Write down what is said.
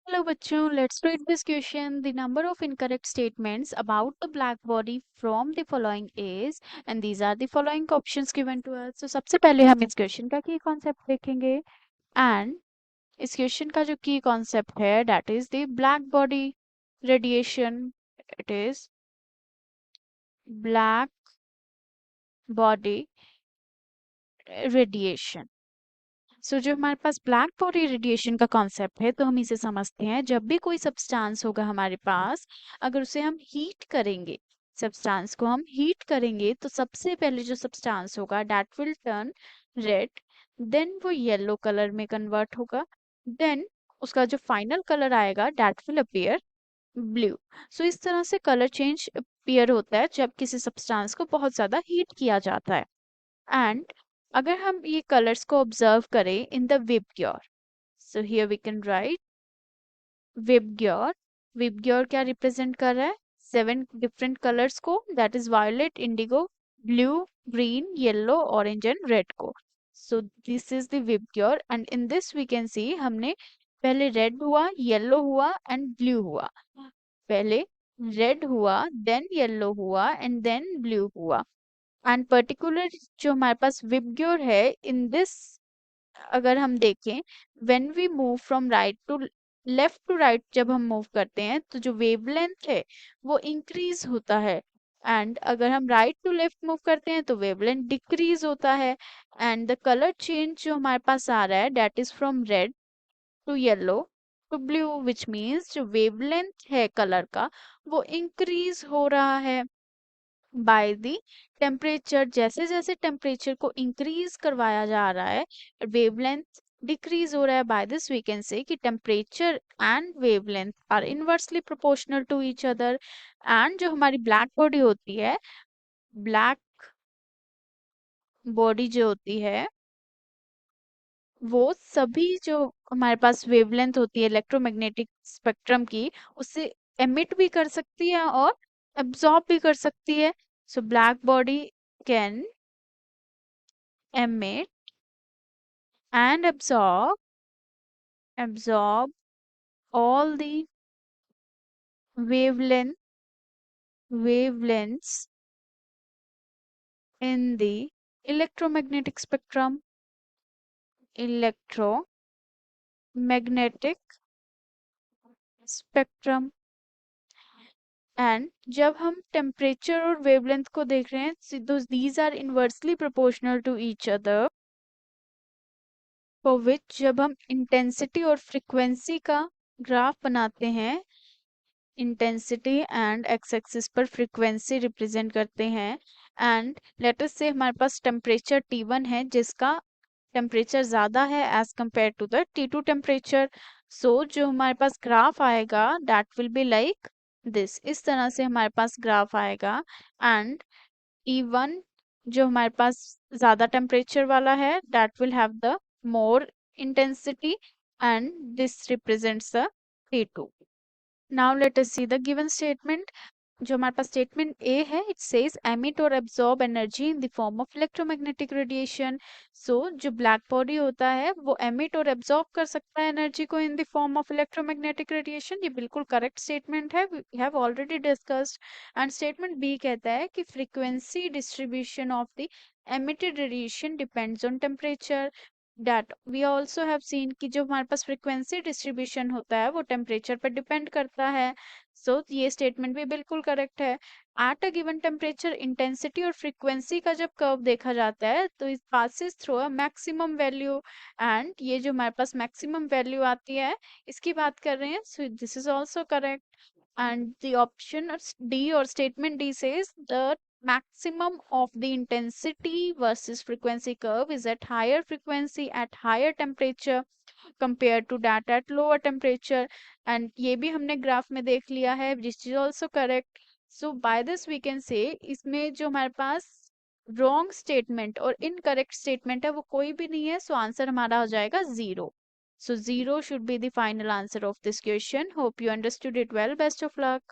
Hello bachcho, let's read this question. The number of incorrect statements about the black body from the following is, and these are the following options given to us. So सबसे पहले हम इस question का की concept देखेंगे and इस question का जो की कॉन्सेप्ट है that is the black body radiation. It is black body radiation. So जो हमारे पास ब्लैक बॉडी रेडिएशन का कॉन्सेप्ट है तो हम इसे समझते हैं. जब भी कोई सब्सटेंस होगा हमारे पास, अगर उसे हम हीट करेंगे, सब्सटेंस को हम हीट करेंगे तो सबसे पहले जो सब्सटेंस होगा that will turn red, then वो येलो कलर में कन्वर्ट होगा, देन उसका जो फाइनल कलर आएगा that will appear blue. So इस तरह से कलर चेंज अपीयर होता है जब किसी सब्सटेंस को बहुत ज्यादा हीट किया जाता है. एंड अगर हम ये कलर्स को ऑब्जर्व करें in the VIBGYOR, so here we can write VIBGYOR. VIBGYOR क्या रिप्रेजेंट कर रहा है? 7 डिफरेंट कलर्स को, that is violet, indigo, blue, green, yellow, orange and red को. So this is the VIBGYOR and in this we can see हमने पहले red हुआ, yellow हुआ एंड ब्लू हुआ. पहले रेड हुआ, देन येलो हुआ एंड देन ब्लू हुआ. एंड पर्टिकुलर जो हमारे पास विबग्योर है इन दिस, अगर हम देखें when we move from right to left to right, जब हम मूव करते हैं तो जो वेवलेंथ है वो इंक्रीज होता है. एंड अगर हम राइट टू लेफ्ट मूव करते हैं तो वेवलेंथ डिक्रीज होता है. एंड द कलर चेंज जो हमारे पास आ रहा है that is from red to yellow to blue, which means जो वेवलेंथ है कलर का वो इंक्रीज हो रहा है बाय द टेम्परेचर. जैसे जैसे टेम्परेचर को इंक्रीज करवाया जा रहा है वेवलेंथ डिक्रीज हो रहा है. By this we can say कि temperature and wavelength are inversely proportional to each other. And जो हमारी ब्लैक बॉडी होती है, ब्लैक बॉडी जो होती है वो सभी जो हमारे पास वेवलेंथ होती है इलेक्ट्रोमैग्नेटिक स्पेक्ट्रम की, उससे एमिट भी कर सकती है और एब्जॉर्ब भी कर सकती है. So black body can emit and absorb all the wavelengths in the electromagnetic spectrum. And जब हम टेम्परेचर और वेवलेंथ को देख रहे हैं, these are inversely proportional to each other, for which जब हम इंटेंसिटी और फ्रीक्वेंसी का ग्राफ बनाते हैं, इंटेंसिटी एंड एक्स एक्सिस पर फ्रीक्वेंसी रिप्रेजेंट करते हैं. एंड लेट अस से हमारे पास टेम्परेचर T1 है जिसका टेम्परेचर ज़्यादा है as compared to the T2 temperature. So जो हमारे पास ग्राफ आएगा that will be like this. इस तरह से हमारे पास ग्राफ आएगा. एंड T1 जो हमारे पास ज़्यादा टेम्परेचर वाला है that will have the more intensity and this represents the T2. Now let us see the given statement. जो हमारे पास स्टेटमेंट ए है, इट सेज एमिट और absorb energy in the form of electromagnetic radiation. So जो black body होता है वो emit और absorb कर सकता है एनर्जी को in the form of electromagnetic radiation. ये बिल्कुल करेक्ट स्टेटमेंट है, we have already discussed. And statement B कहता है कि frequency distribution of the emitted radiation depends on temperature. That we also have seen कि जो हमारे पास फ्रिक्वेंसी डिस्ट्रीब्यूशन होता है वो टेम्परेचर पर डिपेंड करता है. सो ये स्टेटमेंट भी बिल्कुल करेक्ट है. At a given temperature intensity और फ्रीक्वेंसी का जब कर्व देखा जाता है तो it passes through a maximum value. And ये जो हमारे पास मैक्सिमम वैल्यू आती है इसकी बात कर रहे हैं. सो this is also correct. And the option D or statement D says the maximum of the intensity versus frequency curve is at higher frequency at higher temperature compared to that at lower temperature. And ये भी हमने graph में देख लिया है, which is also correct. So by this we can say इसमें जो हमारे पास wrong statement और incorrect statement है वो कोई भी नहीं है. So आंसर हमारा हो जाएगा 0. So 0 should be the final answer of this question. Hope you understood it well. Best of luck.